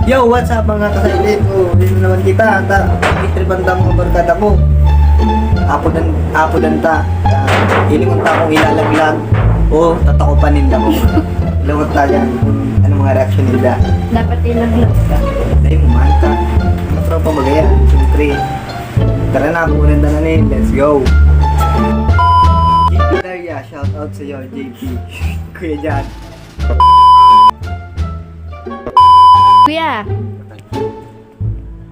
Yo, what's up mga kasailit ko? Dito naman kita, itripan ta mga barkada ko. Apo dan ta. Hilingon ta akong ilalaglag o tatakopanin na mo. Lawat ta yan. Ano mga reaction nila? Dapat ilaglag ka. Dahil mumanta. Masarap pa magaya. Siyempre. Tara na, kukunin na nanin. Let's go. JP Daria, shout out sa iyo, JP. Kuya Jan. Kuya,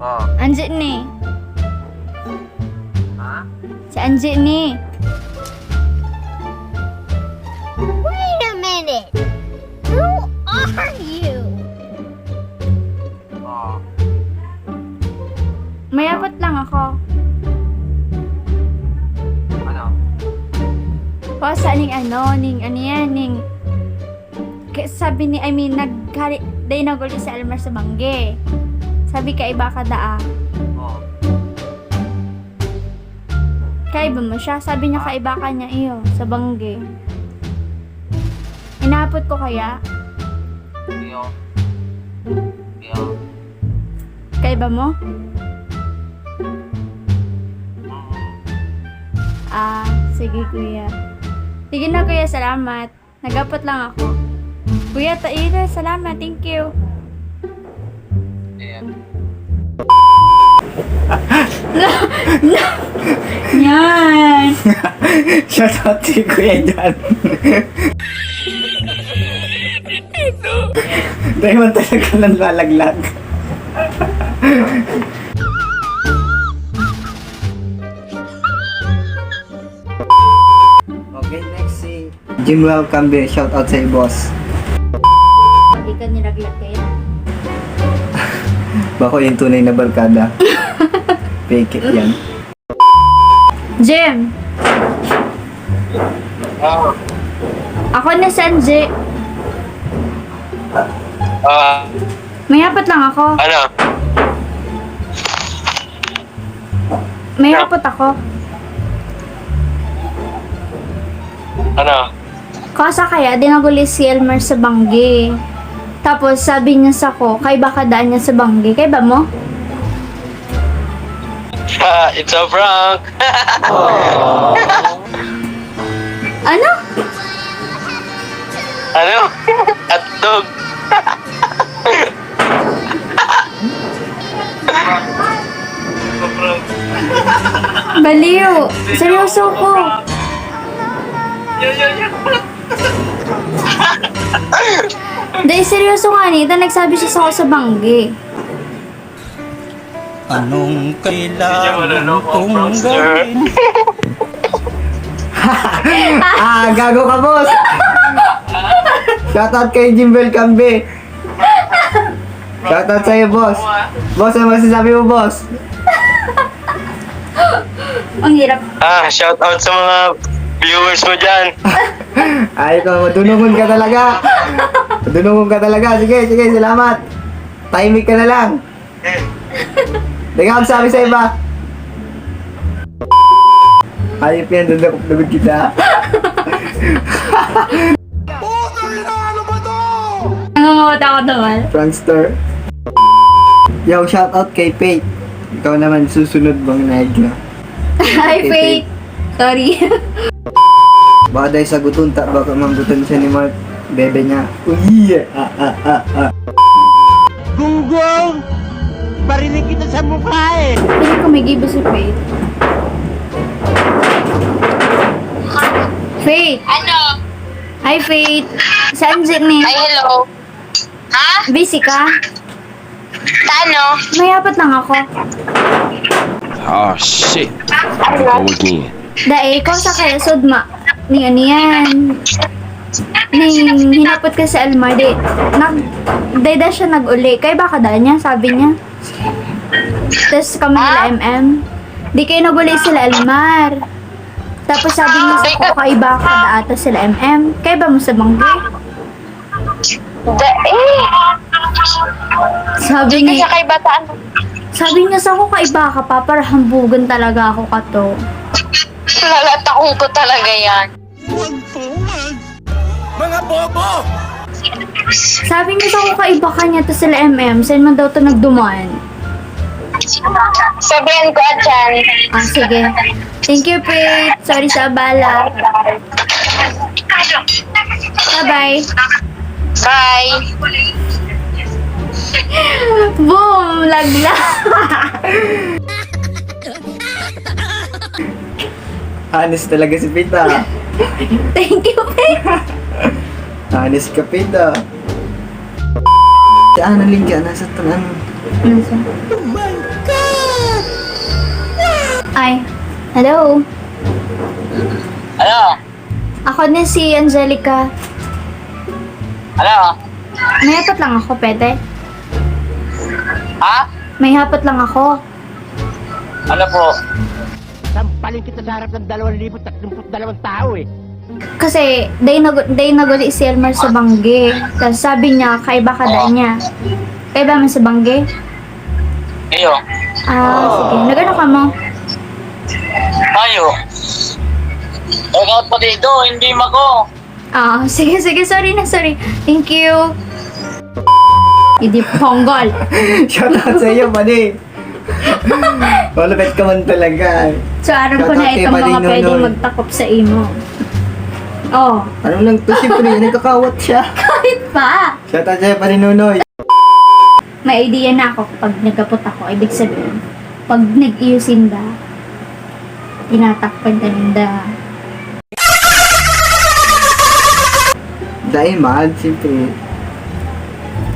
Oh. anjit ni. Ha? Si anjit ni. Wait a minute. Who are you? Oh. Mayabot lang ako. Ano? Pasa ning ano yan, sabi ni, day naguli si Elmer sa Bangge. Sabi ka iba ka daa. Oh. Kaiba mo siya? Sabi niya kaiba ka niya iyo sa Bangge. Inapot ko kaya? Iyo. Iyo. Kaiba mo? Sige kuya. Sige na kuya, salamat. Nagapot lang ako. Kuya, taira, salamat. Thank you. Ayan. Yan! Shout out si Kuya Jan. Dahil man talaga nang lalaglag. Okay, next si Jimwell Cambe. Shout out sa iyo, boss. Hindi ka nilaglag kaya? Bako yung tunay na barkada. Fake it yan. Jim! Oh. Ako na Sanji. Mayapot lang ako. Ano? Mayapot ako. Ano? Kasa kaya, dinaguli si Elmer sa Bangge. Tapos sabi niya sa ko, kay baka daan niya sa Bangge. Kay ba mo? It's a prank! Ano? Ano? Hotdog! Baliw. Seryoso ko. Dahil seryoso nga nita, nagsabi siya sa ako sa Bangge. Anong kailangan Manunok ang kong prankster. gawin? Gago ka, boss! Shout out kay Jimwell Cambe. Shout out sa iyo, boss. Boss, ano masasabi mo, boss? Ang hirap. Shout out sa mga viewers mo dyan. Ay, ikaw, madunungon ka talaga. Madunungon ka talaga. Sige, salamat. Timing ka na lang. Hindi ka sabi sa iba. Ayop yan, dudukot kita. Nangangawat ako naman. Prankster. Yo, shout out kay Faith. Ikaw naman, susunod bang naigla? Hi, Faith. Sorry. Baka dahil sa guton, baka mangguton siya ni Mark. Bebe niya. Uy! Gunggong! Barinig kita sa mukha eh! Pili ko may gibo si Faith. Faith! Ano? Hi, Faith. Saan ni? Ay, hello. Ha? Busy ka? Ano? Mayapot lang ako. Oh shit. Go again. Dahil ikaw sa kaya sudma. Niyan. Ning hinapot ka sa Elmar. Dahil siya nag-uli. Kaya baka daan niya, sabi niya. Tapos kami nila MM. Di kayo nag-uli sila Elmar. Tapos sabi niya sa ko, kaiba ka da ata sila MM. Kaya ba mo sa Bangge? Sabi Hindi niya, siya kay bataan. Sabi niya sa ako kaiba ka pa, para hambugan talaga ako kato. Lalatakong ko talaga yan. Sabi niya sa ako kaiba ka niya to sila saan man daw to nagduman. Sabihan ko at yan. Ah, sige. Thank you, Pete. Sorry sa abala. Bye-bye. Bye. Boom! Lagla! Honest talaga si Pita. Thank you, Pete. Honest ka, Pita. Si Ana Lingga, nasa tanan. Ay, hello. Ano? Ako na si Angelica. Ano? May hapot lang ako, pwede? Ha? May hapot lang ako. Ano po? Sampalin kita sa harap ng 2,032 tao eh. Kasi, day naguli si Elmar sa bangge. Tapos sabi niya, kaiba ka daw niya. Kaiba man sa bangge? Iyo. Ah, sige. Nagano ka mo? Tayo. Workout pa dito, hindi mako. Ah, sige. Sorry. Thank you. Hindi ponggol. Shout out sa iyo, Mani. Malapit ka man talaga. So, aram ko na Shout out kay itong mga Maninoy. pwedeng magtakop sa imo. Oh, Ano lang to, siyempre, nagkakawat siya. kahit pa. Shout out sa'yo, Paninunoy. May idea na ako kapag nagkapot ako. Ibig sabihin, pag nag-iusin da, tinatakpan ka ninda. Dahil mahal, siyempre.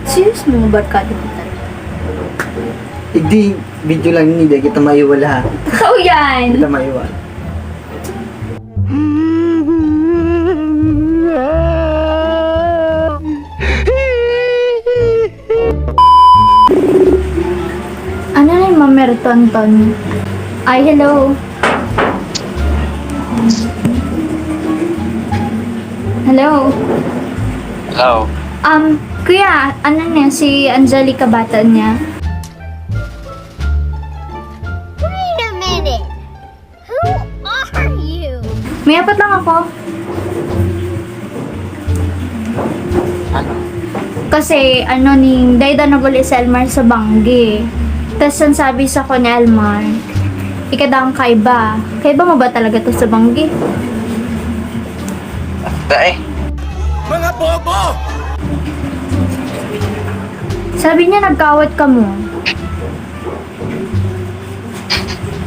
Serious mo, barkada mo talaga. Hindi, video lang yun, hindi kita maiwala ha. Totoo yan! Kita maiwala. Ano na yung mamertonton? Ay, hello. Hello. Hello. Kuya, ano niya, si Angelica bata niya? Wait a minute. Who are you? May apat lang ako. Kasi, dayda na buli sa Elmar sa banggi. Tapos, ang sabi sa ko ni Elmar, ikadang kaiba. Kaiba mo ba talaga to sa banggi? Dai. Sabi niya, nagkawat ka mo.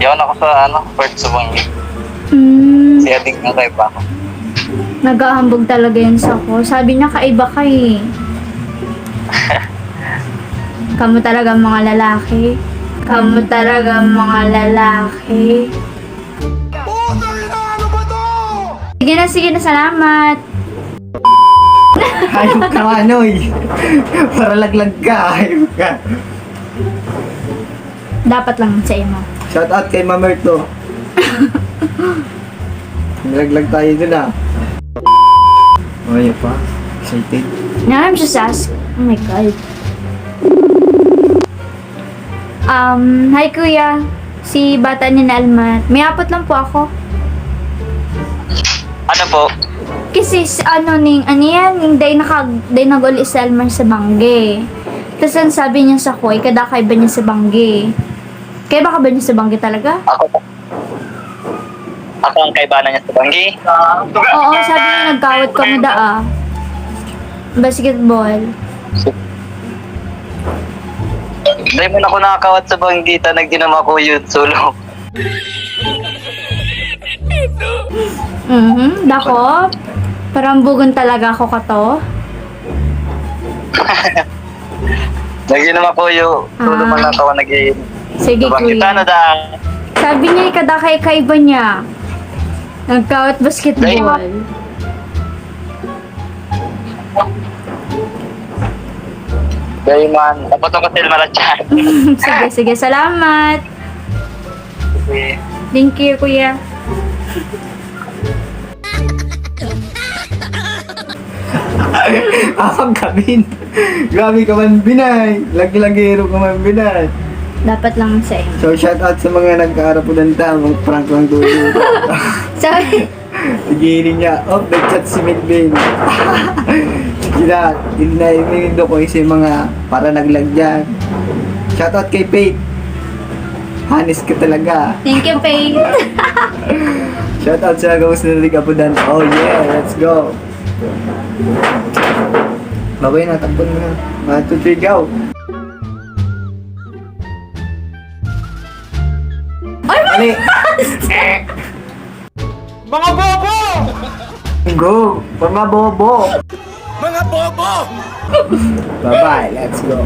Yawan ako sa Port Subanggi. Si Adik ng kaiba ko. Nag-ahambog talaga yun sa ko. Sabi niya, kaiba ka eh. Kamu talaga mga lalaki. Kamu talaga mga lalaki. Sige na, salamat. Hayop ka, Manoy. Para laglag ka, hayop ka. Dapat lang sa imo. Shout out kay Mamerto. Nalaglag tayo dun ah. Ayaw pa. Excited. Now I'm just asking. Oh my God. Hi kuya. Si bata ni na Alma. May apat lang po ako. Ano po? Kasi yung day nag-uli sa Alma sa bangge. Tapos ang sabi niya sa ko, kadakay ba niya sa bangge? Kaya baka ba niya sa bangge talaga? Ako ang kaibanan niya sa Banggi. Oo, sabi niya nagkawat ka mo daa. Basketball. Dahil mo na ako nakakawat sa Banggi, nagdinama ko youth solo. Dako. Parang bugon talaga ako kato. Nagdinama ko yung solo man lang ako nag-i- Sige sa Banggi. Tano kuya. da? Sabi niya kadakay-kaiba niya. Nagkawat basketball. Dahil man, dapat ako sa Ilmarachan. Sige. Salamat. Thank you, kuya. Apang kabin. Grabe ka man, Binay. Lagi-lagero ka man, Binay. Dapat lang sa inyo. So, shout out sa mga nagkaarapunan tama, prank lang tulo. Sorry. Tigilin niya, oh, nag-chat si Melvin. Sila, inindo ko isa yung mga para naglag dyan. Shout out kay Faith. Hanis ka talaga. Thank you, Faith. Shout out sa gawas na nagkapunan. Oh yeah, let's go. Babay na, takbo na. 1, 2, 3, go. Ay, Mali. Mga bobo! Go! Mga bobo! Mga bobo! Bye-bye, let's go.